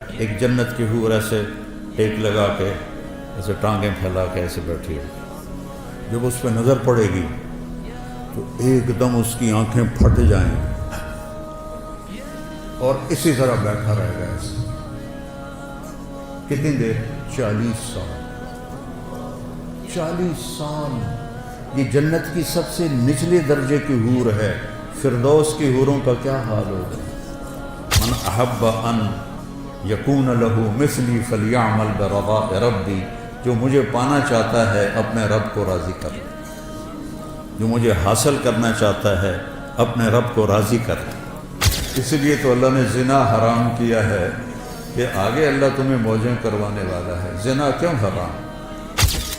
ایک جنت کی حور ایسے ٹیک لگا کے ایسے ٹانگیں پھیلا کے ایسے بیٹھی ہے، جب اس پہ نظر پڑے گی تو ایک دم اس کی آنکھیں پھٹ جائیں اور اسی طرح بیٹھا رہے گا ایسے کتنی دیر؟ 40 سال 40 سال یہ جنت کی سب سے نچلے درجے کی حور ہے۔ فردوس کی حوروں کا کیا حال ہوگا؟ من احب ان یکون لہ مثلی فلیعمل برضاء ربی، جو مجھے پانا چاہتا ہے اپنے رب کو راضی کر، جو مجھے حاصل کرنا چاہتا ہے اپنے رب کو راضی کر۔ اس لیے تو اللہ نے زنا حرام کیا ہے کہ آگے اللہ تمہیں موجیں کروانے والا ہے۔ زنا کیوں حرام؟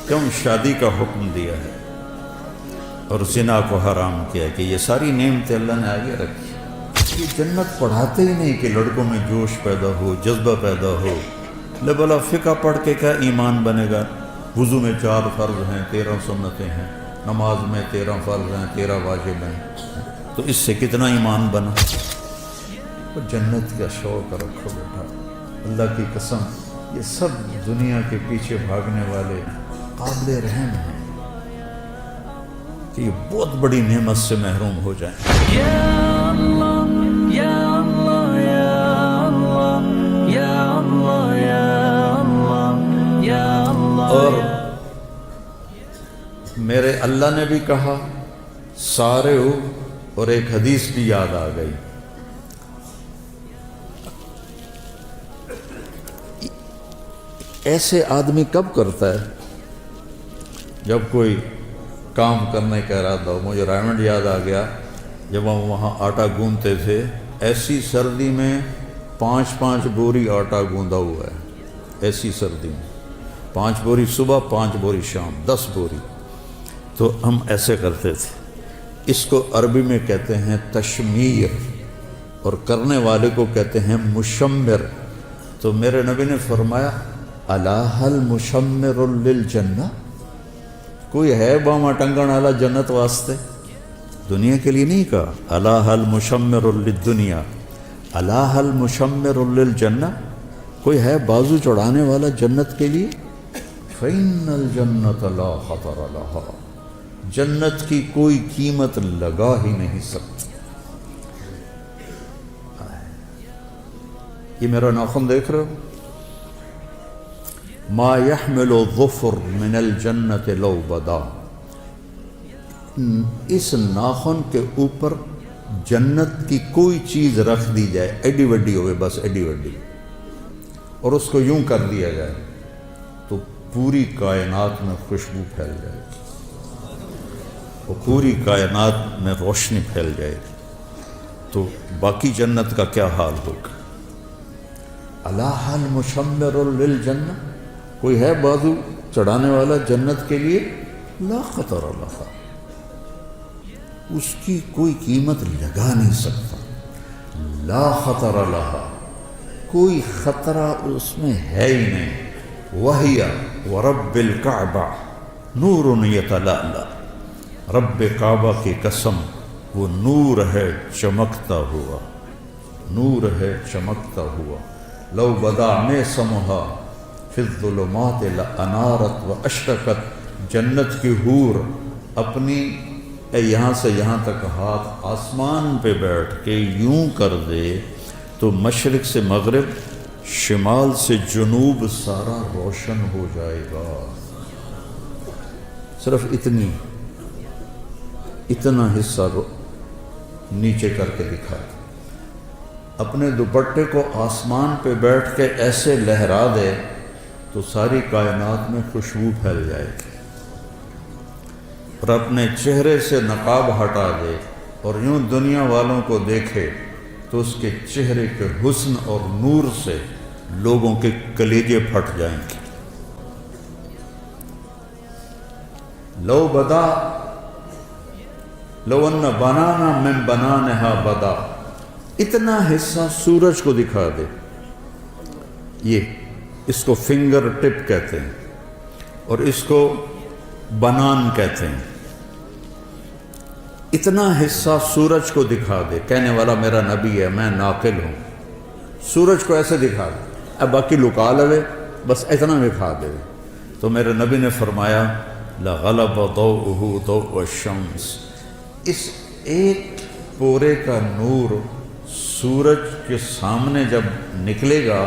کیوں شادی کا حکم دیا ہے اور زنا کو حرام کیا کہ یہ ساری نعمتیں اللہ نے آگے رکھی۔ یہ جنت پڑھاتے ہی نہیں کہ لڑکوں میں جوش پیدا ہو، جذبہ پیدا ہو۔ لے بلا فقہ پڑھ کے کیا ایمان بنے گا؟ وضو میں 4 فرض ہیں، 13 سنتیں ہیں، نماز میں 13 فرض ہیں، 13 واجب ہیں، تو اس سے کتنا ایمان بنا؟ تو جنت کا شوق رکھو بیٹا، اللہ کی قسم یہ سب دنیا کے پیچھے بھاگنے والے قابل رحم ہیں کہ یہ بہت بڑی نعمت سے محروم ہو جائیں۔ اور میرے اللہ نے بھی کہا سارے ہو، اور ایک حدیث بھی یاد آ گئی۔ ایسے آدمی کب کرتا ہے؟ جب کوئی کام کرنے کا ارادہ ہو۔ مجھے رائمنڈ یاد آ گیا، جب ہم وہاں آٹا گوندتے تھے، ایسی سردی میں 5 بوری آٹا گوندا ہوا ہے، ایسی سردی میں 5 بوری صبح، 5 بوری شام، 10 بوری۔ تو ہم ایسے کرتے تھے۔ اس کو عربی میں کہتے ہیں تشمیر، اور کرنے والے کو کہتے ہیں مشمر۔ تو میرے نبی نے فرمایا الا هل مشمر للجنہ، کوئی ہے باما ٹنگن والا جنت واسطے؟ دنیا کے لیے نہیں کہا، الا هل مشمر للدنیا، الا هل مشمر للجنہ، کوئی ہے بازو چڑھانے والا جنت کے لیے؟ فإن الجنة لا خطر لها، جنت کی کوئی قیمت لگا ہی نہیں سکتی۔ یہ میرا ناخن دیکھ رہے ہو؟ ما يحمل الظفر من الجنة لو بدا، اس ناخن کے اوپر جنت کی کوئی چیز رکھ دی جائے، ایڈی وڈی ہوئے، بس ایڈی وڈی، اور اس کو یوں کر دیا جائے تو پوری کائنات میں خوشبو پھیل جائے گی، اور پوری کائنات میں روشنی پھیل جائے گی۔ تو باقی جنت کا کیا حال ہوگا؟ الا هل مشمر للجنہ، کوئی ہے بازو چڑھانے والا جنت کے لیے؟ لا خطر لها، اس کی کوئی قیمت لگا نہیں سکتا۔ لا خطر لها، کوئی خطرہ اس میں ہے ہی نہیں۔ وَهِيَ وَرَبِّ الْكَعْبَةِ نُورٌ يَتَلَأْلَأُ، رب کعبہ کی قسم وہ نور ہے چمکتا ہوا، نور ہے چمکتا ہوا۔ لو بدا میں سمہا فی الظلمات لانارت و اشرقت، جنت کی حور اپنی یہاں سے یہاں تک ہاتھ آسمان پہ بیٹھ کے یوں کر دے تو مشرق سے مغرب، شمال سے جنوب سارا روشن ہو جائے گا۔ صرف اتنا حصہ نیچے کر کے دکھا، اپنے دوپٹے کو آسمان پہ بیٹھ کے ایسے لہرا دے تو ساری کائنات میں خوشبو پھیل جائے گی، اور اپنے چہرے سے نقاب ہٹا دے اور یوں دنیا والوں کو دیکھے تو اس کے چہرے کے حسن اور نور سے لوگوں کے کلیجے پھٹ جائیں گے۔ لو بدا لو ان بنانا من بنانہا بدا، اتنا حصہ سورج کو دکھا دے، یہ اس کو فنگر ٹپ کہتے ہیں اور اس کو بنان کہتے ہیں۔ اتنا حصہ سورج کو دکھا دے، کہنے والا میرا نبی ہے، میں ناقل ہوں، سورج کو ایسے دکھا دے اب باقی لکا لوے بس اتنا وکھا دے. تو میرے نبی نے فرمایا لغلب ضوءہ ضوء الشمس، اس ایک پورے کا نور سورج کے سامنے جب نکلے گا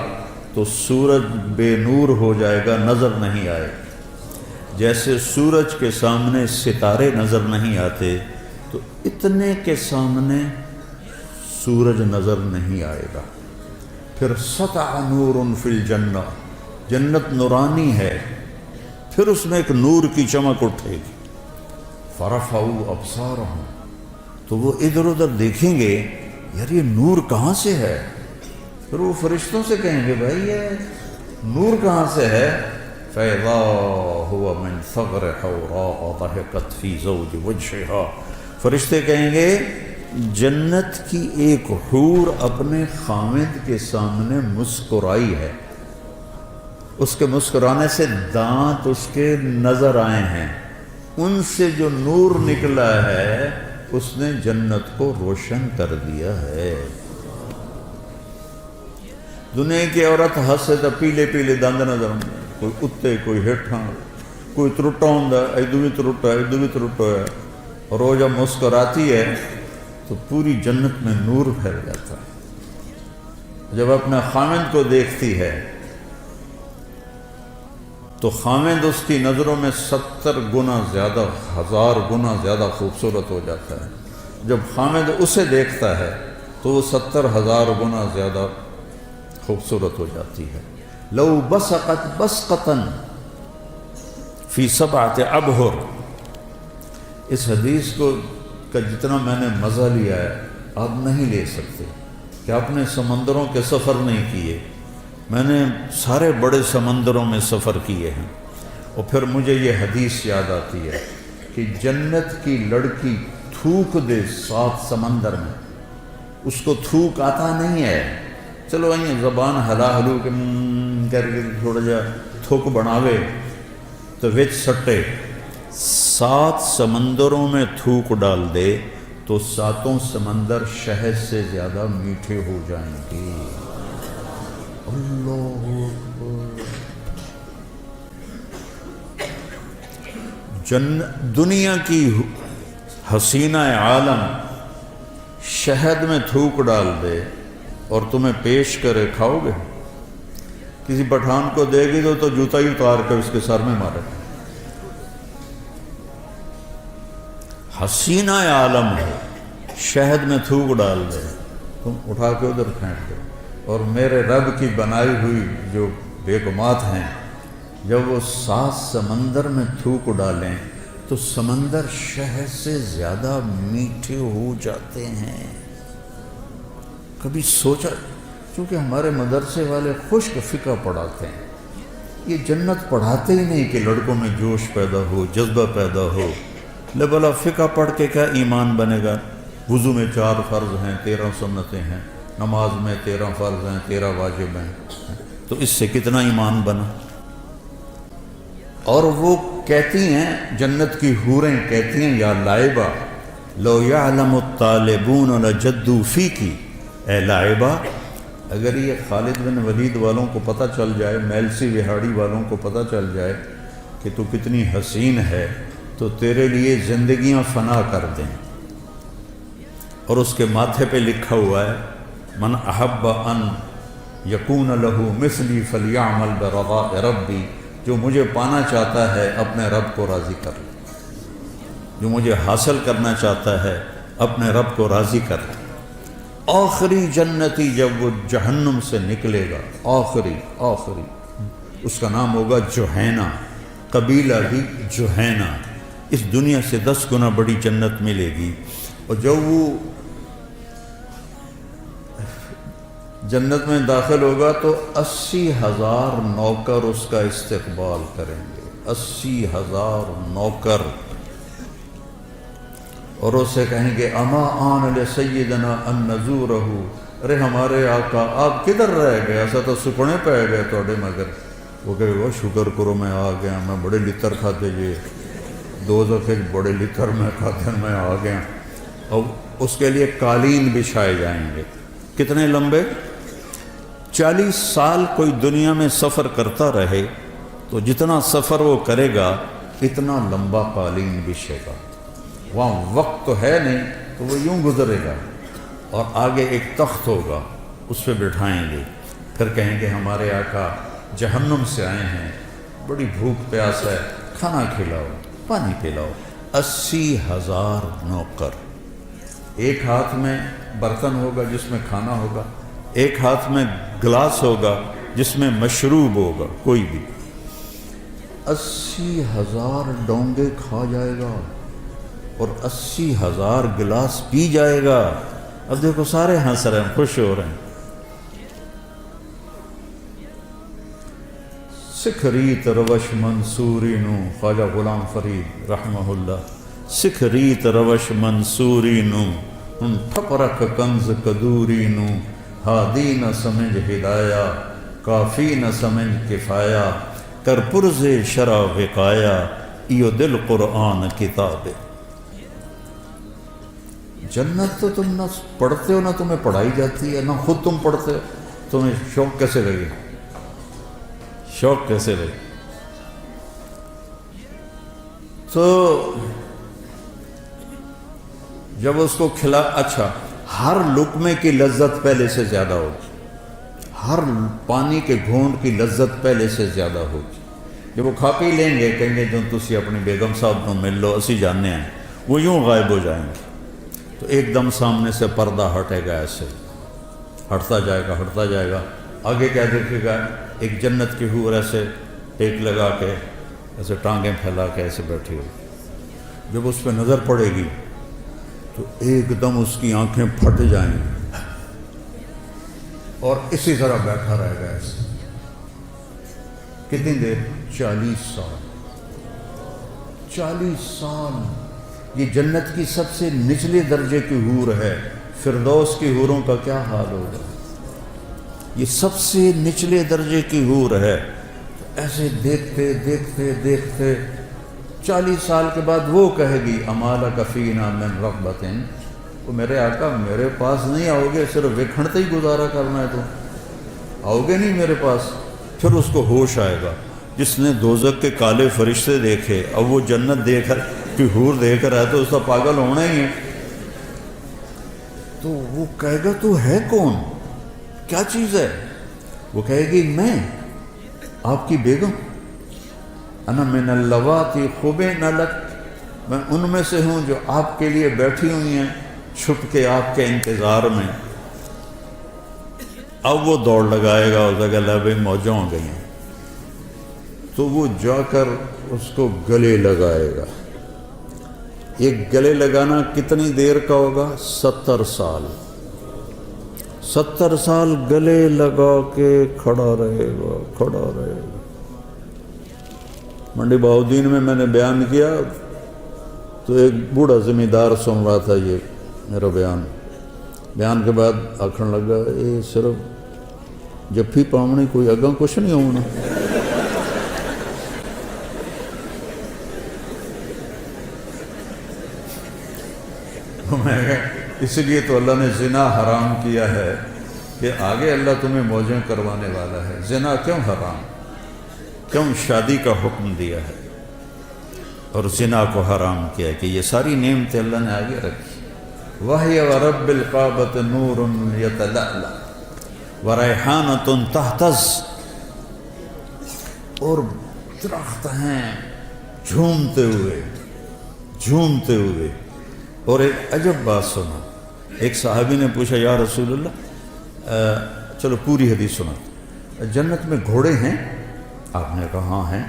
تو سورج بے نور ہو جائے گا، نظر نہیں آئے. جیسے سورج کے سامنے ستارے نظر نہیں آتے تو اتنے کے سامنے سورج نظر نہیں آئے گا. پھر سطع نور فی الجنہ، جنت نورانی ہے، پھر اس میں ایک نور کی چمک اٹھے گی. فرفعوا ابصارہم، تو وہ ادھر ادھر دیکھیں گے یار یہ نور کہاں سے ہے. پھر وہ فرشتوں سے کہیں گے بھائی یہ نور کہاں سے ہے. فَإِذَا هُوَ مِنْ ثَغْرِ حَوْرَاءَ ضَحِكَتْ فِي زَوْجِ وَجْهِهَا، فرشتے کہیں گے جنت کی ایک حور اپنے خامد کے سامنے مسکرائی ہے، اس کے مسکرانے سے دانت اس کے نظر آئے ہیں، ان سے جو نور نکلا ہے اس نے جنت کو روشن کر دیا ہے. دنیا کی عورت ہنسے تو پیلے پیلے دند نظر آتے، کوئی اتے کوئی ہیٹھاں، کوئی ترٹا ہوں ادو بھی ترٹا ہے ادو بھی ترٹا ہے، اور وہ جب مسکراتی ہے تو پوری جنت میں نور پھیل جاتا ہے. جب اپنے خامد کو دیکھتی ہے تو خامد اس کی نظروں میں 70 گنا زیادہ، 1000 گنا زیادہ خوبصورت ہو جاتا ہے. جب خامد اسے دیکھتا ہے تو وہ 70,000 گنا زیادہ خوبصورت ہو جاتی ہے. لو بسقت بسقتن فی 7 ابحر، اس حدیث کو کا جتنا میں نے مزہ لیا ہے آپ نہیں لے سکتے کہ آپ نے سمندروں کے سفر نہیں کیے. میں نے سارے بڑے سمندروں میں سفر کیے ہیں، اور پھر مجھے یہ حدیث یاد آتی ہے کہ جنت کی لڑکی تھوک دے 7 سمندر میں، اس کو تھوک آتا نہیں ہے، چلو یہ زبان ہلا ہلو کے کر کے تھوڑا جا تھوک بناوے تو وچ سٹے. 7 سمندروں میں تھوک ڈال دے تو 7 سمندر شہد سے زیادہ میٹھے ہو جائیں گے. اللہ دنیا کی حسینہ عالم شہد میں تھوک ڈال دے اور تمہیں پیش کرے، کھاؤ گے؟ کسی پٹھان کو دے گی تو جوتا ہی اتار کر اس کے سر میں مارے. حسینہ عالم ہے، شہد میں تھوک ڈال دے، تم اٹھا کے ادھر پھینک دو. اور میرے رب کی بنائی ہوئی جو بیگمات ہیں جب وہ 7 سمندر میں تھوک ڈالیں تو سمندر شہد سے زیادہ میٹھے ہو جاتے ہیں. کبھی سوچا؟ چونکہ ہمارے مدرسے والے خشک فقہ پڑھاتے ہیں، یہ جنت پڑھاتے ہی نہیں کہ لڑکوں میں جوش پیدا ہو، جذبہ پیدا ہو. لے بلا فقہ پڑھ کے کیا ایمان بنے گا؟ وضو میں 4 فرض ہیں، 13 سنتیں ہیں، نماز میں 13 فرض ہیں، 13 واجب ہیں، تو اس سے کتنا ایمان بنا؟ اور وہ کہتی ہیں، جنت کی حوریں کہتی ہیں، یا لائبہ لو یعلم الطالبون لجدوا فیکی، اے لائبہ اگر یہ خالد بن ولید والوں کو پتہ چل جائے، میلسی وہاڑی والوں کو پتہ چل جائے کہ تو کتنی حسین ہے تو تیرے لیے زندگیاں فنا کر دیں. اور اس کے ماتھے پہ لکھا ہوا ہے من احب ان یکون لہ مثلی فلیعمل برضاء ربی، جو مجھے پانا چاہتا ہے اپنے رب کو راضی کر لے، جو مجھے حاصل کرنا چاہتا ہے اپنے رب کو راضی کر لے. آخری جنتی جب وہ جہنم سے نکلے گا، آخری اس کا نام ہوگا جوہینہ، قبیلہ بھی جوہینہ، اس دنیا سے 10 گنا بڑی جنت ملے گی. اور جب وہ جنت میں داخل ہوگا تو 80,000 نوکر اس کا استقبال کریں گے، 80,000 نوکر، اور اسے کہیں گے اما آن لسیدنا ان نزورہ، ارے ہمارے آقا آپ کدھر رہ گئے، ایسا تو سکنے پہ گئے توڑے مگر. وہ کہے وہ شکر کرو میں آ گیا، میں بڑے لتر کھاتے جی 2 دفعے بڑے لتر میں کھاتے میں آ گیا. اور اس کے لیے قالین بچھائے جائیں گے، کتنے لمبے؟ 40 سال کوئی دنیا میں سفر کرتا رہے تو جتنا سفر وہ کرے گا اتنا لمبا قالین بچھے گا. وہاں وقت تو ہے نہیں تو وہ یوں گزرے گا، اور آگے ایک تخت ہوگا، اس پہ بٹھائیں گے، پھر کہیں گے ہمارے آقا جہنم سے آئے ہیں، بڑی بھوک پیاس ہے، کھانا کھلاؤ، پانی پلاؤ. 80,000 نوکر، ایک ہاتھ میں برتن ہوگا جس میں کھانا ہوگا، ایک ہاتھ میں گلاس ہوگا جس میں مشروب ہوگا، کوئی بھی. 80,000 ڈونگے کھا جائے گا اور 80,000 گلاس پی جائے گا. اب دیکھو سارے ہنس رہے ہیں، خوش ہو رہے ہیں. سکھ ریت روش منصوری نو، خواجہ غلام فرید رحمہ اللہ. سکھ ریت روش منصوری نو، ان ٹھپ رکھ کنز کدوری نو. ہادی نہ سمجھ ہدایا، کافی نہ سمجھ کفایا. کر پرز شرع وقایا، ایو دل قرآن کتاب. جنت تو تم نہ پڑھتے ہو نہ تمہیں پڑھائی جاتی ہے، نہ خود تم پڑھتے ہو، تمہیں شوق کیسے لگے؟ شوق کیسے لگے؟ تو جب اس کو کھلا، اچھا ہر لقمے کی لذت پہلے سے زیادہ ہوگی، ہر پانی کے گھونٹ کی لذت پہلے سے زیادہ ہوگی. جب وہ کھا پی لیں گے کہیں گے جو تسی اپنی بیگم صاحب کو مل لو، اسی جاننے ہیں، وہ یوں غائب ہو جائیں گے. تو ایک دم سامنے سے پردہ ہٹے گا، ایسے ہٹتا جائے گا، ہٹتا جائے گا. آگے کیا دیکھے گا؟ ایک جنت کی حور ایسے ٹیک لگا کے، ایسے ٹانگیں پھیلا کے ایسے بیٹھی ہوگی. جب اس پہ نظر پڑے گی تو ایک دم اس کی آنکھیں پھٹ جائیں گی اور اسی طرح بیٹھا رہے گا ایسے. کتنی دیر؟ 40 سال. 40 سال. یہ جنت کی سب سے نچلے درجے کی حور ہے. فردوس کی حوروں کا کیا حال ہوگا؟ یہ سب سے نچلے درجے کی حور ہے. ایسے دیکھتے دیکھتے دیکھتے 40 سال کے بعد وہ کہے گی امال کفینا من رغبتن، وہ میرے آقا میرے پاس نہیں آؤ گے، صرف وکھڑتے ہی گزارا کرنا ہے، تو آؤ گے نہیں میرے پاس. پھر اس کو ہوش آئے گا. جس نے دوزخ کے کالے فرشتے دیکھے، اب وہ جنت دیکھ کر کہ حور دیکھ رہا ہے تو اس کا پاگل ہونا ہی ہے. تو وہ کہے گا تو ہے کون، کیا چیز ہے؟ وہ کہے گی میں آپ کی بیگم، انا من اللواتی خبئن لک، میں ان میں سے ہوں جو آپ کے لیے بیٹھی ہوئی ہیں چھپ کے آپ کے انتظار میں. اب وہ دوڑ لگائے گا اس جگہ، لبیں موجوں ہو گئی ہیں. تو وہ جا کر اس کو گلے لگائے گا. یہ گلے لگانا کتنی دیر کا ہوگا؟ 70 سال. 70 سال گلے لگا کے کھڑا رہے گا، کھڑا رہے گا. منڈی بہاؤدین میں نے بیان کیا تو ایک بوڑھا زمیندار سن رہا تھا یہ میرا بیان کے بعد آکھن لگا یہ صرف جفی پاؤنی، کوئی اگاں کچھ نہیں ہونا. اس لیے تو اللہ نے زنا حرام کیا ہے کہ آگے اللہ تمہیں موجیں کروانے والا ہے. زنا کیوں حرام، کیوں شادی کا حکم دیا ہے اور زنا کو حرام کیا ہے؟ کہ یہ ساری نعمتیں اللہ نے آگے رکھی. وَهِيَ وَرَبِّ الْقَعْبَةِ نُورٌ يَتَلَأْلَأُ وَرَيْحَانَةٌ تَهْتَزُّ، اور درخت ہیں جھومتے ہوئے جھومتے ہوئے. اور ایک عجب بات سنا، ایک صحابی نے پوچھا یا رسول اللہ، چلو پوری حدیث سنا، جنت میں گھوڑے ہیں؟ آپ نے کہا ہاں ہیں.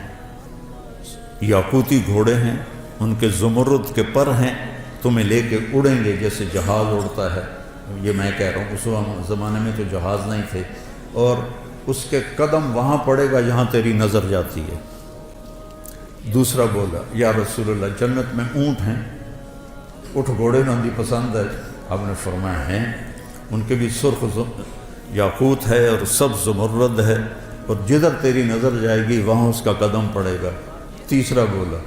یاقوتی گھوڑے ہیں، ان کے زمرد کے پر ہیں، تمہیں لے کے اڑیں گے جیسے جہاز اڑتا ہے. یہ میں کہہ رہا ہوں اس زمانے میں تو جہاز نہیں تھے. اور اس کے قدم وہاں پڑے گا جہاں تیری نظر جاتی ہے. دوسرا بولا یا رسول اللہ جنت میں اونٹ ہیں؟ اٹھ گھوڑے نندی پسند ہے؟ آپ نے فرمایا ہیں، ان کے بھی سرخ یاقوت ہے اور سبز زمرد ہے، اور جدھر تیری نظر جائے گی وہاں اس کا قدم پڑے گا. تیسرا بولا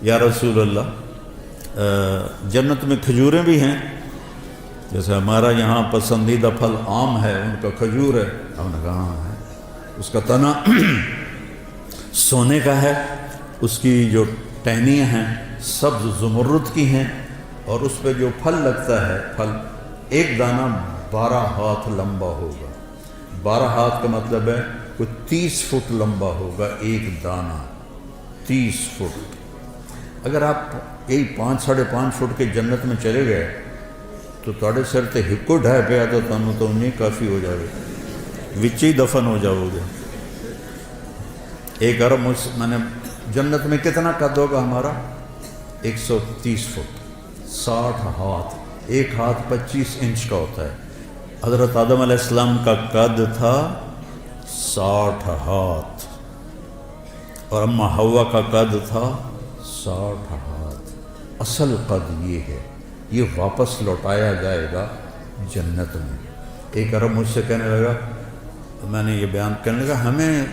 یا رسول اللہ جنت میں کھجوریں بھی ہیں؟ جیسے ہمارا یہاں پسندیدہ پھل آم ہے، ان کا کھجور ہے، ہم نے کہا ہاں ہے، اس کا تنا سونے کا ہے، اس کی جو ٹہنیاں ہیں سبز زمرد کی ہیں، اور اس پہ جو پھل لگتا ہے، پھل ایک دانہ 12 ہاتھ لمبا ہوگا۔ 12 ہاتھ کا مطلب ہے کوئی 30 فٹ لمبا ہوگا ایک دانہ، 30 فٹ۔ اگر آپ یہی 5-5.5 فٹ کے جنت میں چلے گئے تو تھوڑے سر تے ہکو ڈھائے پیا تو تمہیں تو انہیں کافی ہو جائے گا، وچ ہی دفن ہو جاؤ گے۔ ایک ارب میں نے جنت میں کتنا قد ہوگا ہمارا؟ 130 فٹ، 60 ہاتھ، ایک ہاتھ 25 انچ کا ہوتا ہے۔ حضرت آدم علیہ السلام کا قد تھا 60 ہاتھ، اور اماں حوا کا قد تھا 60 ہاتھ۔ اصل قد یہ ہے، یہ واپس لوٹایا جائے گا جنت میں۔ ایک عرب مجھ سے کہنے لگا، میں نے یہ بیان کرنے لگا، ہمیں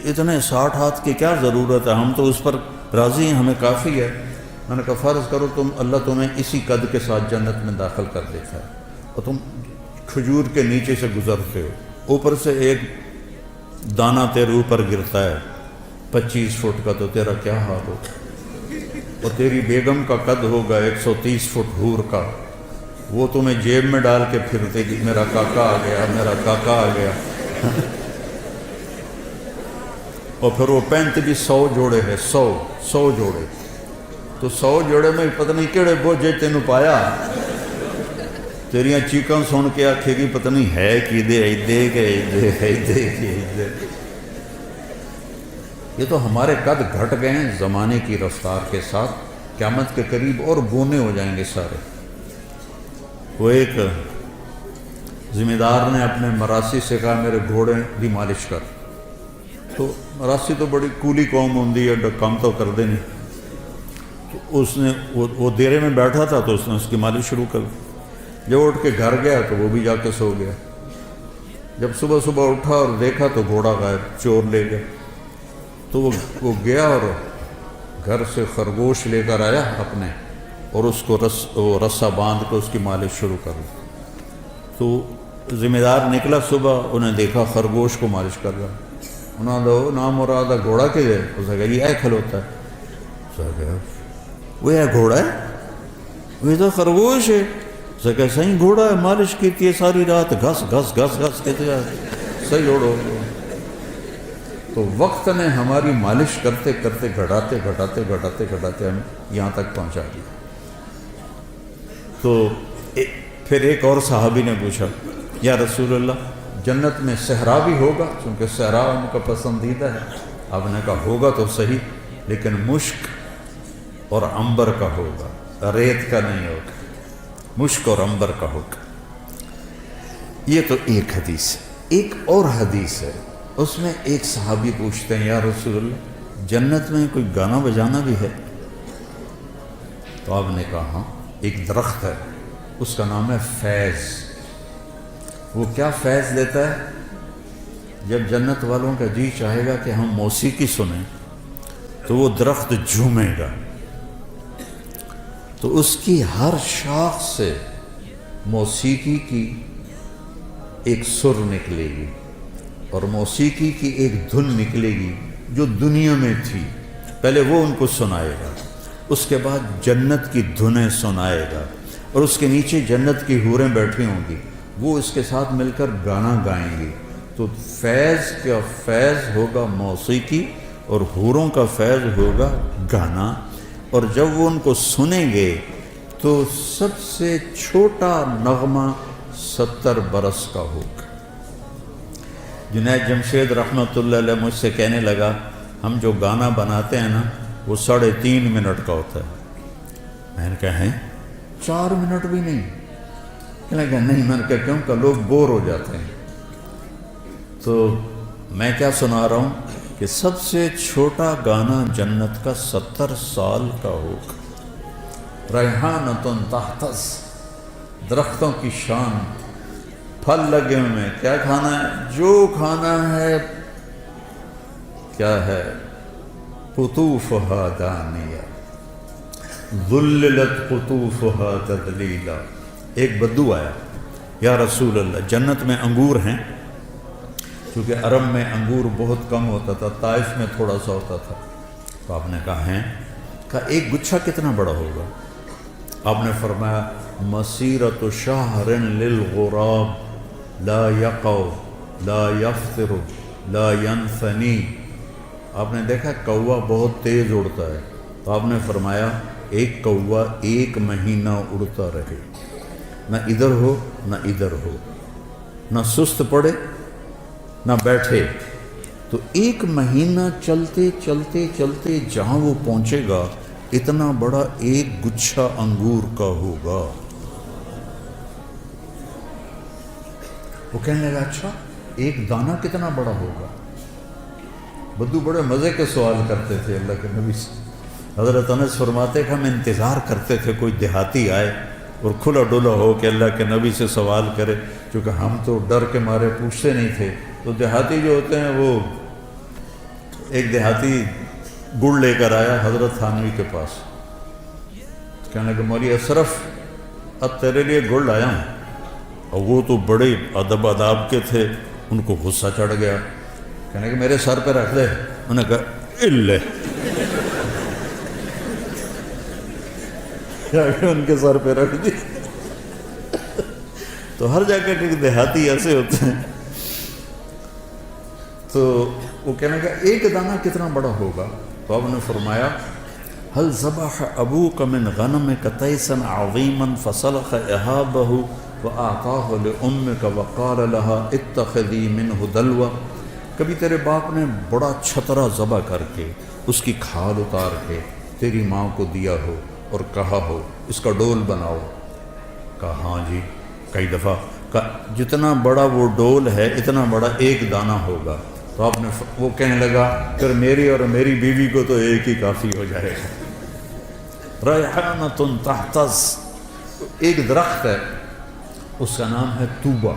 اتنے 60 ہاتھ کی کیا ضرورت ہے، ہم تو اس پر راضی ہیں، ہمیں کافی ہے۔ میں نے کہا فرض کرو اللہ تمہیں اسی قد کے ساتھ جنت میں داخل کر دیتا ہے، اور تم کھجور کے نیچے سے گزرتے ہو، اوپر سے ایک دانہ تیرے اوپر گرتا ہے 25 فٹ کا، تو تیرا کیا حال ہو؟ اور تیری بیگم کا قد ہوگا 130 فٹ حور کا، وہ تمہیں جیب میں ڈال کے پھرتے گی، میرا کاکا آ گیا، میرا کاکا آ گیا۔ اور پھر وہ پینٹ بھی 100 جوڑے ہے، 100 جوڑے، تو 100 جوڑے میں پتہ نہیں کہڑے بوجھے تینوں پایا، تیریاں چیکاں سن کے آکھے گی پتہ نہیں ہے کی دے ایدے کے ایدے۔ یہ تو ہمارے قد گھٹ گئے ہیں زمانے کی رفتار کے ساتھ، قیامت کے قریب اور بونے ہو جائیں گے سارے۔ وہ ایک ذمہ دار نے اپنے مراسی سے کہا میرے گھوڑے دی مالش کر، تو مراسی تو بڑی کولی قوم ہوندی ہے، کام تو کر دے نہیں، تو اس نے وہ دیرے میں بیٹھا تھا تو اس نے اس کی مالش شروع کر دی۔ جب اٹھ کے گھر گیا تو وہ بھی جا کے سو گیا۔ جب صبح اٹھا اور دیکھا تو گھوڑا غائب، چور لے گیا۔ تو وہ گیا اور گھر سے خرگوش لے کر آیا اپنے، اور اس کو رسا باندھ کے اس کی مالش شروع کر دی۔ تو ذمہ دار نکلا صبح، انہیں دیکھا خرگوش کو مالش کر رہا، انہوں نے نام مراد گھوڑا کے دے، اس نے کہا یہ کھلوتا ہے، اس نے کہا وہ یہ گھوڑا ہے، وہ تو خرگوش ہے، اس نے کہا صحیح گھوڑا ہے، مالش کی ساری رات، گھس گھس گھس گھس کہتے ہیں صحیح اوڑو۔ تو وقت نے ہماری مالش کرتے کرتے گھٹاتے ہم یہاں تک پہنچا دیا۔ تو پھر ایک اور صحابی نے پوچھا یا رسول اللہ جنت میں صحرا بھی ہوگا، چونکہ صحرا ان کا پسندیدہ ہے۔ آپ نے کہا ہوگا تو صحیح، لیکن مشک اور عنبر کا ہوگا، ریت کا نہیں ہوگا، مشک اور عنبر کا ہوگا۔ یہ تو ایک حدیث ہے۔ ایک اور حدیث ہے، اس میں ایک صحابی پوچھتے ہیں یا رسول اللہ جنت میں کوئی گانا بجانا بھی ہے؟ تو آپ نے کہا ہاں، ایک درخت ہے، اس کا نام ہے فیض۔ وہ کیا فیض دیتا ہے؟ جب جنت والوں کا جی چاہے گا کہ ہم موسیقی سنیں تو وہ درخت جھومے گا، تو اس کی ہر شاخ سے موسیقی کی ایک سر نکلے گی، اور موسیقی کی ایک دھن نکلے گی جو دنیا میں تھی، پہلے وہ ان کو سنائے گا، اس کے بعد جنت کی دھنیں سنائے گا، اور اس کے نیچے جنت کی حوریں بیٹھی ہوں گی، وہ اس کے ساتھ مل کر گانا گائیں گی۔ تو فیض کا فیض ہوگا موسیقی، اور حوروں کا فیض ہوگا گانا، اور جب وہ ان کو سنیں گے تو سب سے چھوٹا نغمہ 70 برس کا ہوگا۔ جنید جمشید رحمۃ اللہ علیہ مجھ سے کہنے لگا ہم جو گانا بناتے ہیں نا وہ 3.5 منٹ کا ہوتا ہے۔ میں نے کہا ہیں 4 منٹ بھی نہیں؟ کہنے لگا نہیں۔ میں نے کہا کیوں؟ کہ لوگ بور ہو جاتے ہیں۔ تو میں کیا سنا رہا ہوں کہ سب سے چھوٹا گانا جنت کا 70 سال کا ہوگا۔ ریحانۃ تحتز، درختوں کی شان، پھل لگے ہوئے ہیں، کیا کھانا ہے؟ جو کھانا ہے کیا ہے؟ قطوفها دانیہ ذللت قطوفها تذلیلا۔ ایک بدو آیا، یا رسول اللہ جنت میں انگور ہیں؟ کیونکہ عرب میں انگور بہت کم ہوتا تھا، طائف میں تھوڑا سا ہوتا تھا. تو آپ نے کہا ہیں؟ کہا ایک گچھا کتنا بڑا ہوگا؟ آپ نے فرمایا مسیرۃ شہر للغراب لا یقع لا یفطر لا ینثنی. آپ نے دیکھا کوا بہت تیز اڑتا ہے، تو آپ نے فرمایا ایک کوا 1 مہینہ اڑتا رہے، نہ ادھر ہو نہ ادھر ہو، نہ سست پڑے نہ بیٹھے، تو 1 مہینہ چلتے چلتے چلتے جہاں وہ پہنچے گا اتنا بڑا ایک گچھا انگور کا ہوگا. وہ کہنے لگا اچھا ایک دانہ کتنا بڑا ہوگا؟ بدو بڑے مزے کے سوال کرتے تھے اللہ کے نبی سے. حضرت انس فرماتے کہ ہم انتظار کرتے تھے کوئی دیہاتی آئے اور کھلا ڈولا ہو کہ اللہ کے نبی سے سوال کرے، کیونکہ ہم تو ڈر کے مارے پوچھتے نہیں تھے. تو دیہاتی جو ہوتے ہیں وہ ایک دیہاتی گڑ لے کر آیا حضرت تھانوی کے پاس، کہنے لگا مولوی اشرف اب تیرے لیے گڑ لایا ہوں. اور وہ تو بڑے ادب آداب کے تھے، ان کو غصہ چڑھ گیا، کہنے کہ میرے سر پہ رکھ دے. انہوں نے کہا الے، ان کے سر پہ رکھ دی. تو ہر جگہ کے دیہاتی ایسے ہوتے ہیں. تو وہ کہنے کا ایک دانہ کتنا بڑا ہوگا؟ تو آپ نے فرمایا هل ذبح ابوك من غنمك تيسا عظيما فسلخ اهابه واعطاه لامك وقال لها اتخذي منه دلوا. کبھی تیرے باپ نے بڑا چھترا ذبح کر کے اس کی کھال اتار کے تیری ماں کو دیا ہو اور کہا ہو اس کا ڈول بناؤ؟ کہا ہاں جی کئی دفعہ. کہا جتنا بڑا وہ ڈول ہے اتنا بڑا ایک دانہ ہوگا. تو آپ نے وہ کہنے لگا پھر میری اور میری بیوی کو تو ایک ہی کافی ہو جائے گا. ریحانۃ تحتز، ایک درخت ہے اس کا نام ہے توبہ.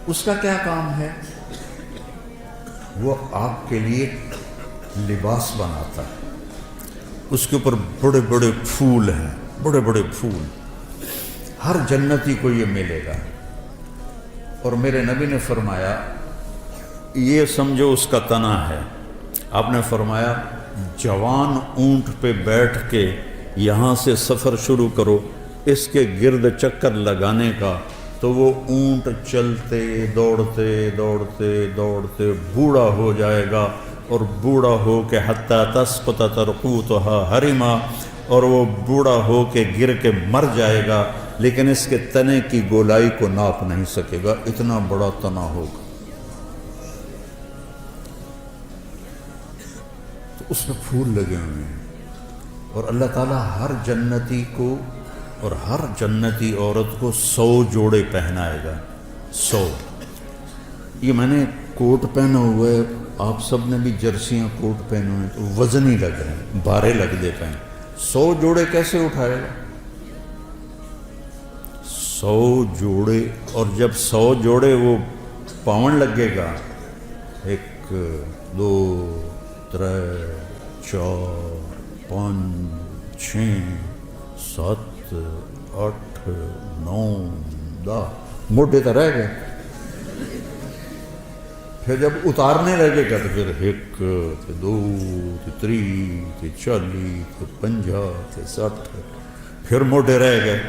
اس کا کیا کام ہے؟ وہ آپ کے لیے لباس بناتا ہے. اس کے اوپر بڑے بڑے پھول ہیں، بڑے بڑے پھول. ہر جنتی کو یہ ملے گا. اور میرے نبی نے فرمایا یہ سمجھو اس کا تنا ہے. آپ نے فرمایا جوان اونٹ پہ بیٹھ کے یہاں سے سفر شروع کرو اس کے گرد چکر لگانے کا، تو وہ اونٹ چلتے دوڑتے دوڑتے دوڑتے بوڑھا ہو جائے گا، اور بوڑھا ہو کے حتیٰ تسقط ترقوتها حرما، اور وہ بوڑھا ہو کے گر کے مر جائے گا، لیکن اس کے تنے کی گولائی کو ناپ نہیں سکے گا، اتنا بڑا تنا ہوگا. تو اس میں پھول لگے ہوئے ہیں. اور اللہ تعالیٰ ہر جنتی کو اور ہر جنتی عورت کو 100 جوڑے پہنائے گا. 100. یہ میں نے کوٹ پہنا ہوا ہے، آپ سب نے بھی جرسیاں کوٹ پہنے ہوئے ہیں، تو وزن ہی لگ رہے ہیں، بھارے لگ دیتے ہیں. 100 جوڑے کیسے اٹھائے گا؟ 100 جوڑے. اور جب 100 جوڑے وہ پاون لگے گا، 1 2 3 4 5 6 7 8 9 10 موٹے تو رہ گئے. پھر جب اتارنے لگے گا تو پھر 1 2 3 40 50 60 پھر موٹے رہ گئے.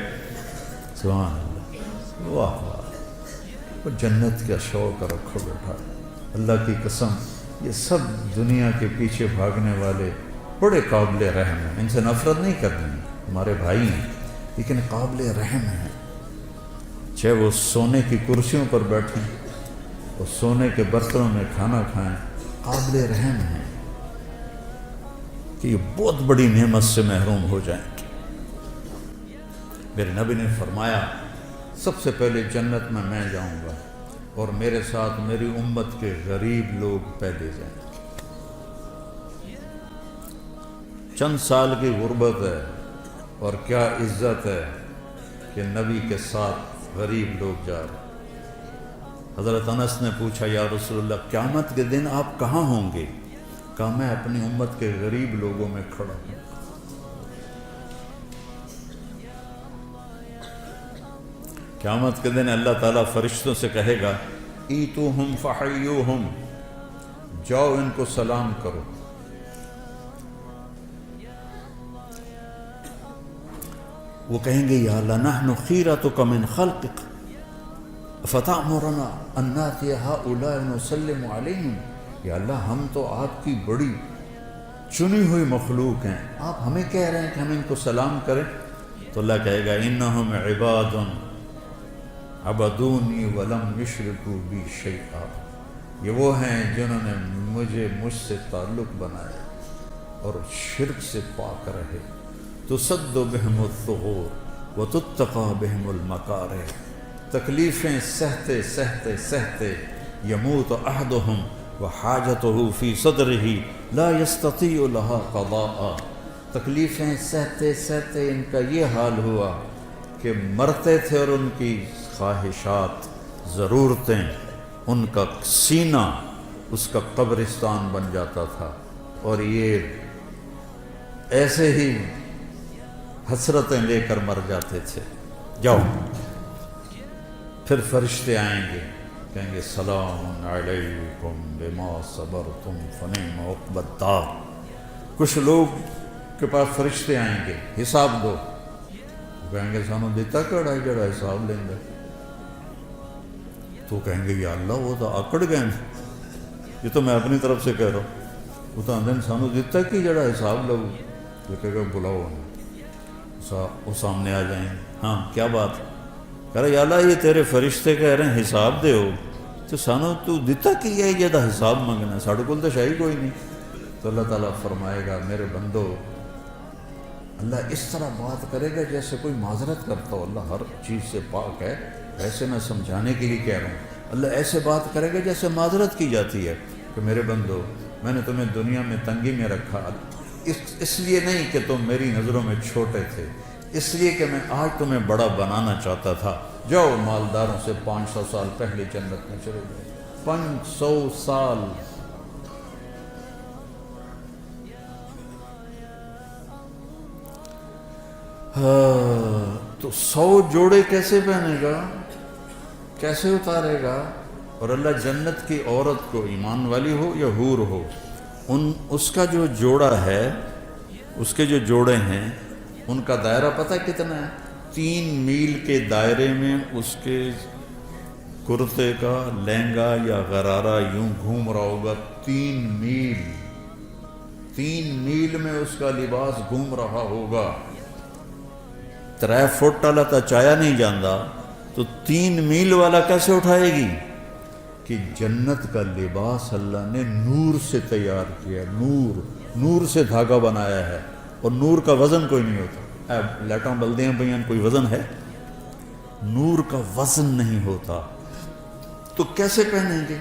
سبحان اللہ، واہ واہ. جنت کا شوق رکھو بیٹا، اللہ کی قسم یہ سب دنیا کے پیچھے بھاگنے والے بڑے قابل رحم ہیں. ان سے نفرت نہیں کرنی، ہمارے بھائی ہیں لیکن قابل رحم ہیں. چاہے وہ سونے کی کرسیوں پر بیٹھیں اور سونے کے برتنوں میں کھانا کھائیں، قابل رحم ہیں کہ یہ بہت بڑی نعمت سے محروم ہو جائیں. میرے نبی نے فرمایا سب سے پہلے جنت میں جاؤں گا اور میرے ساتھ میری امت کے غریب لوگ پہلے جائیں. چند سال کی غربت ہے اور کیا عزت ہے کہ نبی کے ساتھ غریب لوگ جا رہے. حضرت انس نے پوچھا یا رسول اللہ قیامت کے دن آپ کہاں ہوں گے؟ کہا میں اپنی امت کے غریب لوگوں میں کھڑا ہوں. قیامت کے دن اللہ تعالیٰ فرشتوں سے کہے گا ایتوہم فحیوہم، جاؤ ان کو سلام کرو۔ وہ کہیں گے یا اللہ نحن خیرتک من خلقک فتأمرنا ان ناتی ہؤلاء نسلم علیہم، یا اللہ ہم تو آپ کی بڑی چنی ہوئی مخلوق ہیں، آپ ہمیں کہہ رہے ہیں کہ ہم ان کو سلام کریں؟ تو اللہ کہے گا انہم عباد عبدونی ولم یشرکوا بی شیئا، یہ وہ ہیں جنہوں نے مجھ سے تعلق بنایا اور شرک سے پاک رہے۔ تسد بہم الثغور وتتقى بہم المکارہ، تکلیفیں سہتے سہتے سہتے یموت احدہم وحاجتہ فی صدرہ لا یستطیع لها قضاء، تکلیفیں سہتے سہتے ان کا یہ حال ہوا کہ مرتے تھے اور ان کی خواہشات ضرورتیں، ان کا سینہ اس کا قبرستان بن جاتا تھا، اور یہ ایسے ہی حسرتیں لے کر مر جاتے تھے۔ جاؤ، پھر فرشتے آئیں گے، کہیں گے سلام علیکم بما صبرتم فنعم عقبی الدار۔ کچھ لوگ کے پاس فرشتے آئیں گے، حساب دو، کہیں گے سانو دیتا کڑا جڑا حساب لیں گے، تو کہیں گے یا اللہ وہ تو آکڑ گئے، یہ تو میں اپنی طرف سے کہہ رہا ہوں، وہ تو اندر سانو دیتا کہ جڑا حساب لو، یہ کہے گا بلاؤ انہیں، وہ سامنے آ جائیں گے، ہاں کیا بات، کہہ رہا یا اللہ یہ تیرے فرشتے کہہ رہے ہیں حساب دے ہو، تو سانو تو دیتا کہ یہ جدا حساب منگنا ہے، ساڑھے کول تو شاہی کوئی نہیں۔ تو اللہ تعالیٰ فرمائے گا میرے بندو، اللہ اس طرح بات کرے گا جیسے کوئی معذرت کرتا ہو، اللہ ہر چیز سے پاک ہے، ایسے میں سمجھانے کے لیے کہہ رہا ہوں، اللہ ایسے بات کرے گا جیسے معذرت کی جاتی ہے کہ میرے بندو میں نے تمہیں دنیا میں تنگی میں رکھا، اس لیے نہیں کہ تم میری نظروں میں چھوٹے تھے، اس لیے کہ میں آج تمہیں بڑا بنانا چاہتا تھا، جاؤ مالداروں سے 500 سال پہلے جنت میں چلے جاؤ، 500 سال۔ تو 100 جوڑے کیسے پہنے گا، کیسے اتارے گا؟ اور اللہ جنت کی عورت کو، ایمان والی ہو یا حور ہو، اس کا جو جوڑا ہے، اس کے جو جوڑے ہیں ان کا دائرہ پتہ کتنا ہے؟ 3 میل کے دائرے میں اس کے کرتے کا لہنگا یا غرارہ یوں گھوم رہا ہوگا، 3 میل میں اس کا لباس گھوم رہا ہوگا۔ 3 فٹ والا تا چایا نہیں جاندہ تو 3 میل والا کیسے اٹھائے گی؟ کہ جنت کا لباس اللہ نے نور سے تیار کیا، نور سے دھاگا بنایا ہے، اور نور کا وزن کوئی نہیں ہوتا۔ لیٹاں بلدیاں بیاں کوئی وزن ہے؟ نور کا وزن نہیں ہوتا، تو کیسے پہنیں گے؟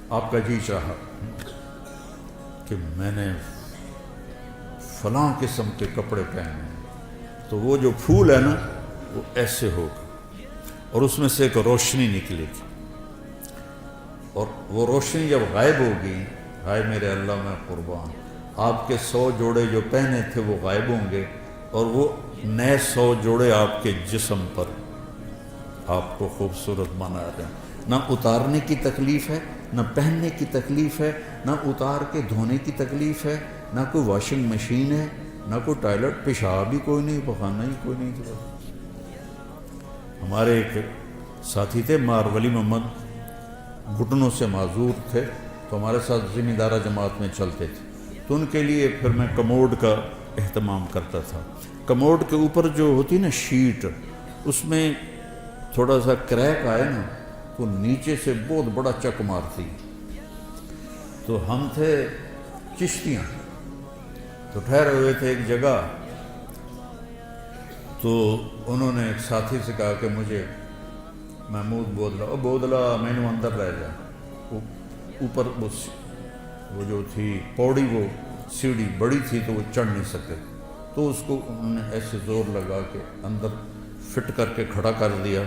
آپ کا جی چاہا کہ میں نے فلاں قسم کے کپڑے پہنے، تو وہ جو پھول ہے نا وہ ایسے ہوگا، اور اس میں سے ایک روشنی نکلے گی، اور وہ روشنی جب غائب ہوگی، ہائے میرے اللہ میں قربان، آپ کے 100 جوڑے جو پہنے تھے وہ غائب ہوں گے، اور وہ نئے 100 جوڑے آپ کے جسم پر آپ کو خوبصورت بنا رہے ہیں۔ نہ اتارنے کی تکلیف ہے، نہ پہننے کی تکلیف ہے، نہ اتار کے دھونے کی تکلیف ہے، نہ کوئی واشنگ مشین ہے، نہ کوئی ٹوائلٹ، پیشاب بھی کوئی نہیں، پخانہ ہی کوئی نہیں۔ ہمارے ایک ساتھی تھے مار ولی محمد، گھٹنوں سے معذور تھے، تو ہمارے ساتھ ذمہ دارہ جماعت میں چلتے تھے، تو ان کے لیے پھر میں کموڈ کا اہتمام کرتا تھا۔ کموڈ کے اوپر جو ہوتی نا شیٹ، اس میں تھوڑا سا کریک آئے نا تو نیچے سے بہت بڑا چک مارتی۔ تو ہم تھے چشتیاں، تو ٹھہرے ہوئے تھے ایک جگہ، تو انہوں نے ایک ساتھی سے کہا کہ مجھے محمود بودلا میں نے اندر رہ جا، اوپر وہ جو تھی پوڑی، وہ سیڑھی بڑی تھی تو وہ چڑھ نہیں سکے، تو اس کو انہوں نے ایسے زور لگا کے اندر فٹ کر کے کھڑا کر دیا۔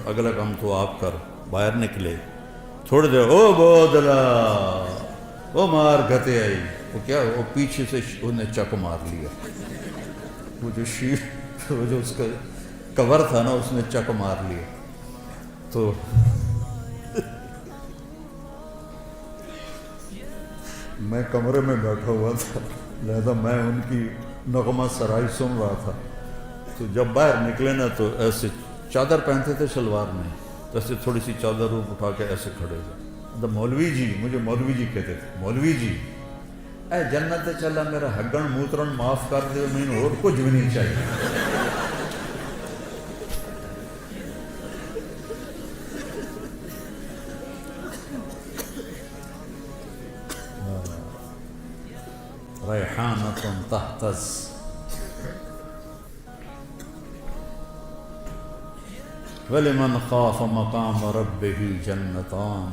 اگلا کام تو آپ کر، باہر نکلے، تھوڑی دیر او بودلا وہ مار گھتے آئی، وہ کیا، وہ پیچھے سے انہیں چک مار لیا، وہ جو شیٹ، وہ جو اس کا کور تھا نا اس نے چک مار لیا. تو میں کمرے میں بیٹھا ہوا تھا، لہذا میں ان کی نغمہ سرائی سن رہا تھا. تو جب باہر نکلے نا تو ایسے چادر پہنتے تھے شلوار میں، تو ایسے تھوڑی سی چادر روپ اٹھا کے ایسے کھڑے تھے. مولوی جی، مجھے مولوی جی کہتے تھے، مولوی جی اے جنت چلا میرا ہگن موترن معاف کر دے، مینوں اور کچھ بھی نہیں چاہیے. ریحانۃ تہتز، وَلِمَنْ خَافَ مَقَامَ رَبِّهِ جَنَّتَانِ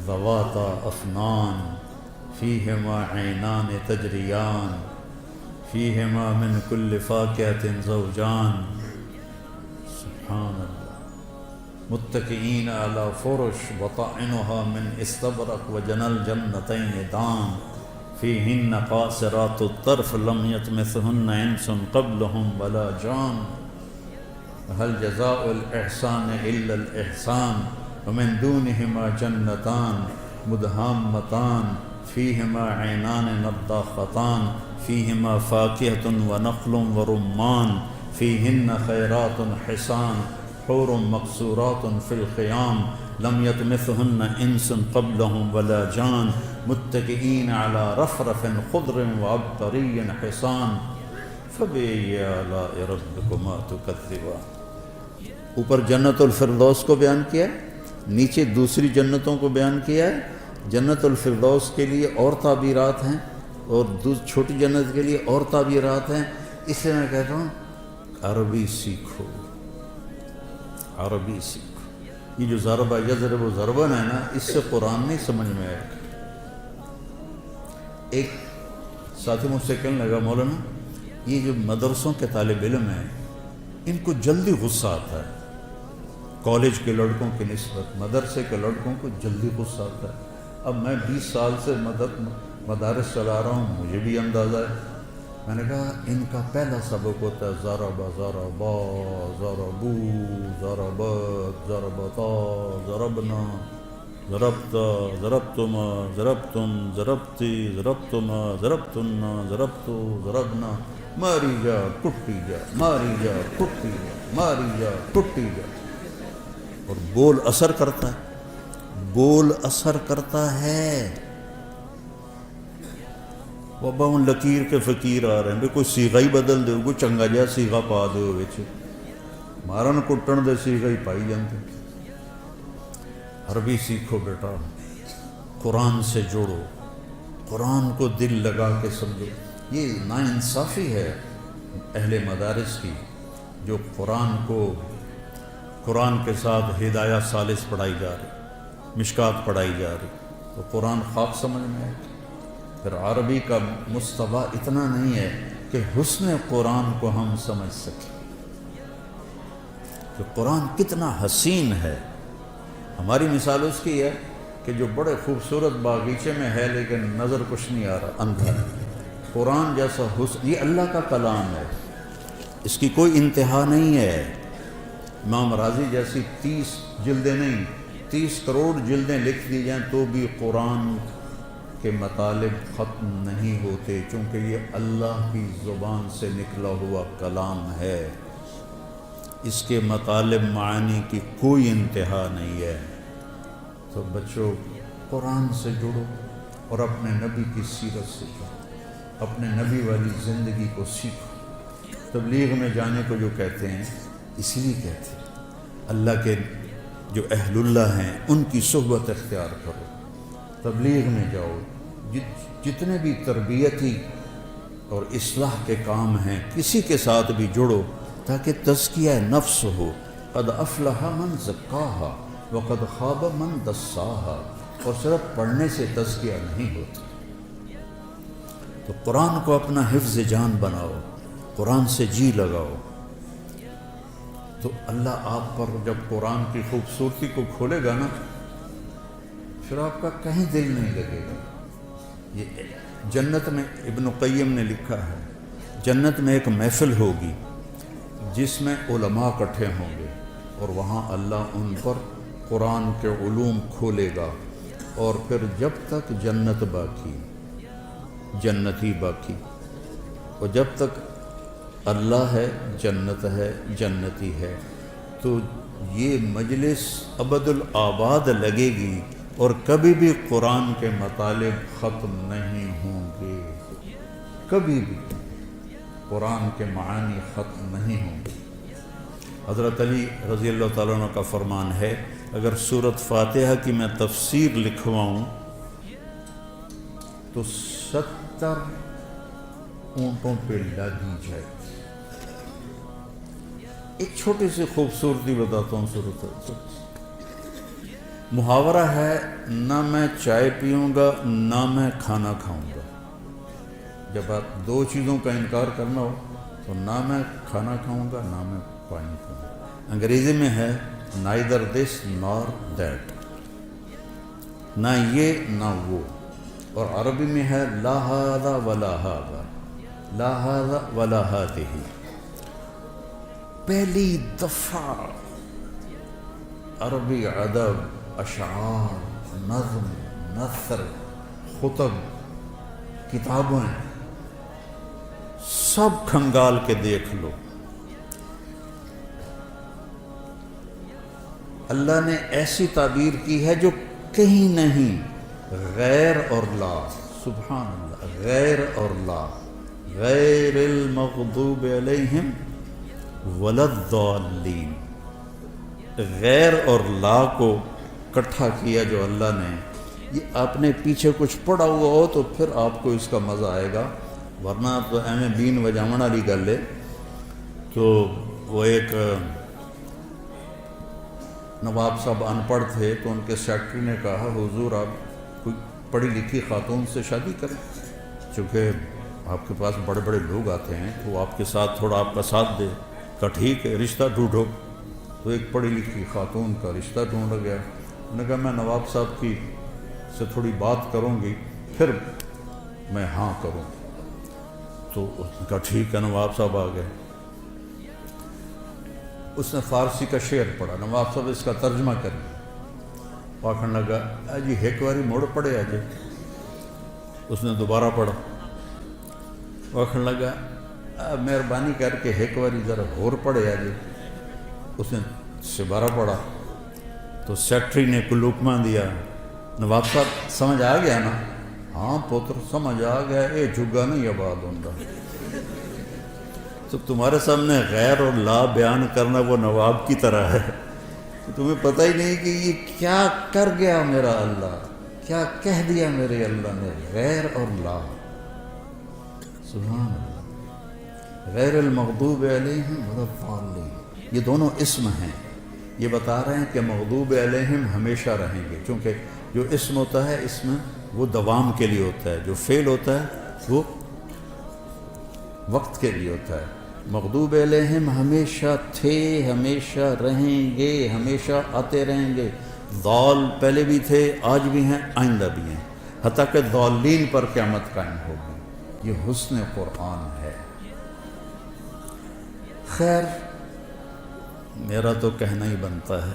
ذَوَاتَا أَفْنَانٍ فِيهِمَا عَيْنَانِ تَجْرِيَانِ فِيهِمَا مِنْ كُلِّ فَاكِهَةٍ زَوْجَانِ. سبحان اللہ. متکئین علی فرش وطائنها من استبرق وجنى الجنتین دان فیہن قاصرات الطرف لم یطمثہن انس قبلہم ولا جان. هل جزاء الإحسان إلا الإحسان ومن دونهما جنتان مدهامتان فيهما عينان نضاختان فيهما فاكهة ونخل ورمان فيهن خيرات حسان حور مقصورات في الخيام لم يطمثهن انس قبلهم ولا جان متكئين على رفرف خضر وعبقري حصان فبأي آلاء ربكما تكذبان. اوپر جنت الفردوس کو بیان کیا ہے، نیچے دوسری جنتوں کو بیان کیا ہے. جنت الفردوس کے لیے اور تعبیرات ہیں اور چھوٹی جنت کے لیے اور تعبیرات ہیں. اس لیے میں کہتا ہوں عربی سیکھو، عربی سیکھو. یہ جو ضربہ یضرب و ضربن ہے نا، اس سے قرآن نہیں سمجھ میں آئے گا. ایک ساتھی مجھ سے کہنے لگا مولانا یہ جو مدرسوں کے طالب علم ہیں ان کو جلدی غصہ آتا ہے، کالج کے لڑکوں کی نسبت مدرسے کے لڑکوں کو جلدی غصہ آتا ہے. اب میں 20 سال سے مدارس چلا رہا ہوں، مجھے بھی اندازہ ہے. میں نے کہا ان کا پہلا سبق ہوتا ہے ضربا ضربا ضربو ضربت ضربتا ضربنا ضربتا ضربتما ضربتم ضربتی ضربتما ضربتنا ضربتو ضربنا ماری جا ٹوٹی جا ماری جا ٹوٹی جا ماری جا ٹوٹی جا. اور بول اثر کرتا ہے، بول اثر کرتا ہے. بابا ہوں لکیر کے فقیر آ رہے ہیں بھی کوئی سیغہ ہی بدل دو، کوئی چنگا جہا سیغہ پا دو وچ، مارن کٹن دے سیغہ ہی پائی جاندے. عربی سیکھو بیٹا، قرآن سے جوڑو، قرآن کو دل لگا کے سمجھو. یہ ناانصافی ہے اہل مدارس کی جو قرآن کے ساتھ ہدایہ ثالث پڑھائی جا رہی، مشکات پڑھائی جا رہی، تو قرآن خواب سمجھ میں آئے. پھر عربی کا مستویٰ اتنا نہیں ہے کہ حسن قرآن کو ہم سمجھ سکیں کہ قرآن کتنا حسین ہے. ہماری مثال اس کی ہے کہ جو بڑے خوبصورت باغیچے میں ہے لیکن نظر کچھ نہیں آ رہا، اندھا ہے. قرآن جیسا حسن، یہ اللہ کا کلام ہے، اس کی کوئی انتہا نہیں ہے. امام راضی جیسی 30 جلدیں نہیں 30 کروڑ جلدیں لکھ دی جائیں تو بھی قرآن کے مطالب ختم نہیں ہوتے، چونکہ یہ اللہ کی زبان سے نکلا ہوا کلام ہے. اس کے مطالب معانی کی کوئی انتہا نہیں ہے. تو بچوں قرآن سے جڑو اور اپنے نبی کی سیرت سے جڑو، اپنے نبی والی زندگی کو سیکھو. تبلیغ میں جانے کو جو کہتے ہیں اس لیے کہتے ہیں اللہ کے جو اہل اللہ ہیں ان کی صحبت اختیار کرو، تبلیغ میں جاؤ. جتنے بھی تربیتی اور اصلاح کے کام ہیں کسی کے ساتھ بھی جڑو تاکہ تزکیہ نفس ہو. قد افلح من زکاہا وقد خاب من دساہا. اور صرف پڑھنے سے تزکیہ نہیں ہوتا. تو قرآن کو اپنا حفظ جان بناؤ، قرآن سے جی لگاؤ. تو اللہ آپ پر جب قرآن کی خوبصورتی کو کھولے گا نا، پھر آپ کا کہیں دل نہیں لگے گا. یہ جنت میں ابن قیم نے لکھا ہے، جنت میں ایک محفل ہوگی جس میں علماء اکٹھے ہوں گے اور وہاں اللہ ان پر قرآن کے علوم کھولے گا، اور پھر جب تک جنت باقی، جنتی باقی، اور جب تک اللہ ہے، جنت ہے، جنتی ہے، تو یہ مجلس ابد الآباد لگے گی اور کبھی بھی قرآن کے مطالب ختم نہیں ہوں گے، کبھی بھی قرآن کے معانی ختم نہیں ہوں گے۔ حضرت علی رضی اللہ تعالیٰ عنہ کا فرمان ہے، اگر سورۃ فاتحہ کی میں تفسیر لکھواؤں تو 70 اونٹوں پہ لادی جائے۔ ایک چھوٹی سی خوبصورتی بتاتا ہوں سورۃ محاورہ ہے، نہ میں چائے پیوں گا نہ میں کھانا کھاؤں گا۔ جب آپ دو چیزوں کا انکار کرنا ہو تو نہ میں کھانا کھاؤں گا نہ میں پانی پیوں گا۔ انگریزی میں ہے neither this nor that، نہ یہ نہ وہ، اور عربی میں ہے لا هذا ولا هذا، لا هذا ولا هذه۔ پہلی دفعہ عربی ادب، اشعار، نظم، نثر، خطب، کتابیں سب کھنگال کے دیکھ لو، اللہ نے ایسی تعبیر کی ہے جو کہیں نہیں، غیر اور لا، سبحان اللہ، غیر اور لا، غیر المغضوب علیہم ولا الضالین، غیر اور لا کو اکٹھا کیا جو اللہ نے۔ یہ آپ نے پیچھے کچھ پڑھا ہوا ہو تو پھر آپ کو اس کا مزہ آئے گا، ورنہ تو ایویں بین وجامن والی گل ہے۔ تو وہ ایک نواب صاحب ان پڑھ تھے تو ان کے سیکرٹری نے کہا حضور آپ کوئی پڑھی لکھی خاتون سے شادی کریں، چونکہ آپ کے پاس بڑے بڑے لوگ آتے ہیں تو آپ کے ساتھ تھوڑا آپ کا ساتھ دے۔ کہا ٹھیک ہے، رشتہ ڈھونڈو۔ تو ایک پڑھی لکھی خاتون کا رشتہ ڈھونڈا گیا۔ انہوں نے کہا میں نواب صاحب کی سے تھوڑی بات کروں گی پھر میں ہاں کروں۔ تو اس نے کہا ٹھیک ہے، نواب صاحب آ گئے۔ اس نے فارسی کا شعر پڑھا، نواب صاحب اس کا ترجمہ کر دیا۔ آخر لگا جی ایک باری موڑ پڑے آجے۔ اس نے دوبارہ پڑھا۔ آخر لگا مہربانی کر کے ایک باری ذرا اور پڑھے آجے۔ اس نے دوبارہ پڑھا تو سیکٹری نے کوئی لقمہ دیا، نواب صاحب سمجھ آ گیا نا؟ ہاں پتر سمجھ آ گیا، اے جھگا نہیں آباد ہوتا۔ تو تمہارے سامنے غیر اور لا بیان کرنا وہ نواب کی طرح ہے، تمہیں پتہ ہی نہیں کہ یہ کیا کر گیا میرا اللہ، کیا کہہ دیا میرے اللہ نے، غیر اور لا۔ سبحان اللہ۔ غیر المغضوب علیہم ولا الضالین، یہ دونوں اسم ہیں۔ یہ بتا رہے ہیں کہ مغضوب علیہم ہمیشہ رہیں گے، چونکہ جو اسم ہوتا ہے اس میں وہ دوام کے لیے ہوتا ہے، جو فعل ہوتا ہے وہ وقت کے لیے ہوتا ہے۔ مغضوب علیہم ہمیشہ تھے، ہمیشہ رہیں گے، ہمیشہ آتے رہیں گے۔ ضال پہلے بھی تھے، آج بھی ہیں، آئندہ بھی ہیں، حتیٰ کہ ضالین پر قیامت قائم ہوگی۔ یہ حسن قرآن ہے۔ خیر میرا تو کہنا ہی بنتا ہے،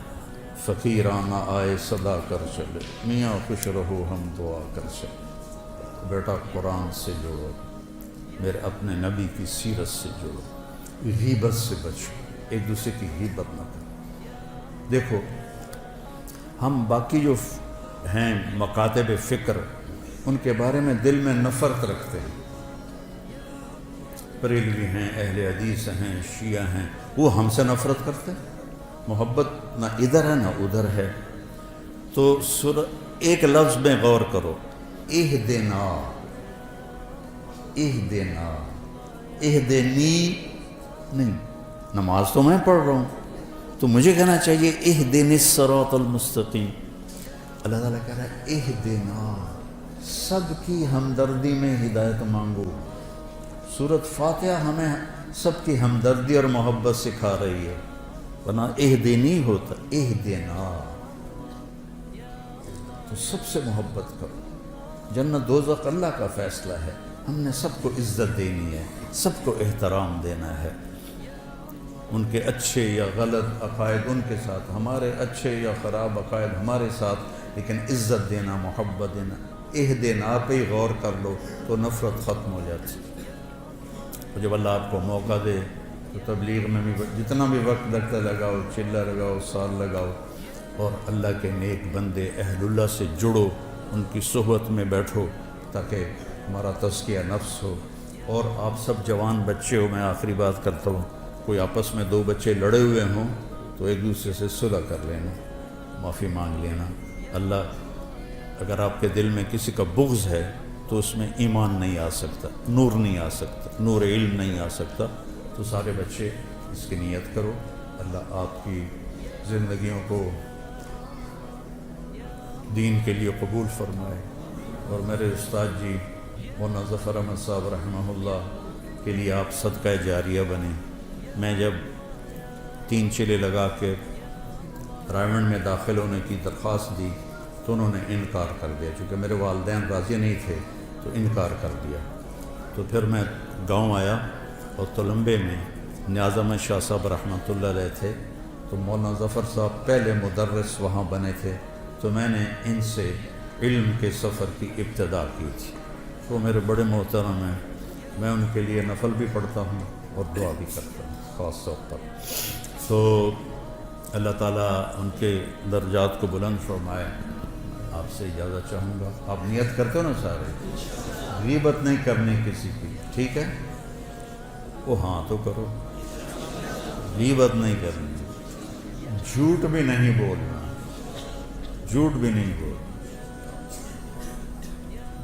فقیرانہ آئے صدا کر چلے، میاں خوش رہو ہم دعا کر چلے۔ بیٹا قرآن سے جوڑو، میرے اپنے نبی کی سیرت سے جوڑو، غیبت سے بچو، ایک دوسرے کی غیبت نہ کرو۔ دیکھو ہم باقی جو ہیں مکاتب فکر ان کے بارے میں دل میں نفرت رکھتے ہیں، بریلوی ہیں، اہل حدیث ہیں، شیعہ ہیں، وہ ہم سے نفرت کرتے ہیں۔ محبت نہ ادھر ہے نہ ادھر ہے۔ تو ایک لفظ میں غور کرو، اہدنا، اہدنا، اہدنی نہیں، نماز تو میں پڑھ رہا ہوں تو مجھے کہنا چاہیے اہدنی الصراط المستقیم۔ اللہ تعالیٰ کہہ رہا ہے اہدنا، سب کی ہمدردی میں ہدایت مانگو۔ سورۃ فاتحہ ہمیں سب کی ہمدردی اور محبت سکھا رہی ہے، ورنہ اہدنی ہوتا اہدنا، تو سب سے محبت کرو۔ جنت دوزخ اللہ کا فیصلہ ہے، ہم نے سب کو عزت دینی ہے، سب کو احترام دینا ہے۔ ان کے اچھے یا غلط عقائد ان کے ساتھ، ہمارے اچھے یا خراب عقائد ہمارے ساتھ، لیکن عزت دینا، محبت دینا، دینا پہ ہی غور کر لو تو نفرت ختم ہو جاتی۔ اور جب اللہ آپ کو موقع دے تو تبلیغ میں بھی جتنا بھی وقت لگتا لگاؤ، چلہ لگاؤ، سال لگاؤ، اور اللہ کے نیک بندے اہل اللہ سے جڑو، ان کی صحبت میں بیٹھو تاکہ ہمارا تزکیہ نفس ہو۔ اور آپ سب جوان بچے ہو، میں آخری بات کرتا ہوں، کوئی آپس میں دو بچے لڑے ہوئے ہوں تو ایک دوسرے سے صلح کر لینا، معافی مانگ لینا۔ اللہ اگر آپ کے دل میں کسی کا بغض ہے تو اس میں ایمان نہیں آ سکتا، نور نہیں آ سکتا، نور علم نہیں آ سکتا۔ تو سارے بچے اس کی نیت کرو، اللہ آپ کی زندگیوں کو دین کے لیے قبول فرمائے۔ اور میرے استاد جی مولانا ظفر احمد صاحب رحمہ اللہ کے لیے آپ صدقہ جاریہ بنیں۔ میں جب 3 چلے لگا کے رائمنڈ میں داخل ہونے کی درخواست دی تو انہوں نے انکار کر دیا، چونکہ میرے والدین راضی نہیں تھے تو انکار کر دیا۔ تو پھر میں گاؤں آیا اور تلمبے میں نیاز احمد شاہ صاحب رحمۃ اللہ علیہ تھے، تو مولانا ظفر صاحب پہلے مدرس وہاں بنے تھے، تو میں نے ان سے علم کے سفر کی ابتدا کی تھی۔ تو میرے بڑے محترم ہیں، میں ان کے لیے نفل بھی پڑھتا ہوں اور دعا بھی کرتا ہوں خاص طور پر۔ تو اللہ تعالیٰ ان کے درجات کو بلند فرمائے۔ آپ سے اجازت چاہوں گا، آپ نیت کرتے ہو نا سارے، غیبت نہیں کرنی کسی کی، ٹھیک ہے؟ وہ ہاں تو کرو، غیبت نہیں کرنی، جھوٹ بھی نہیں بولنا، جھوٹ بھی نہیں بولنا،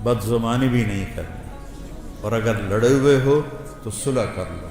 بد زبانی بھی نہیں کرنی، اور اگر لڑے ہوئے ہو تو صلح کر لو۔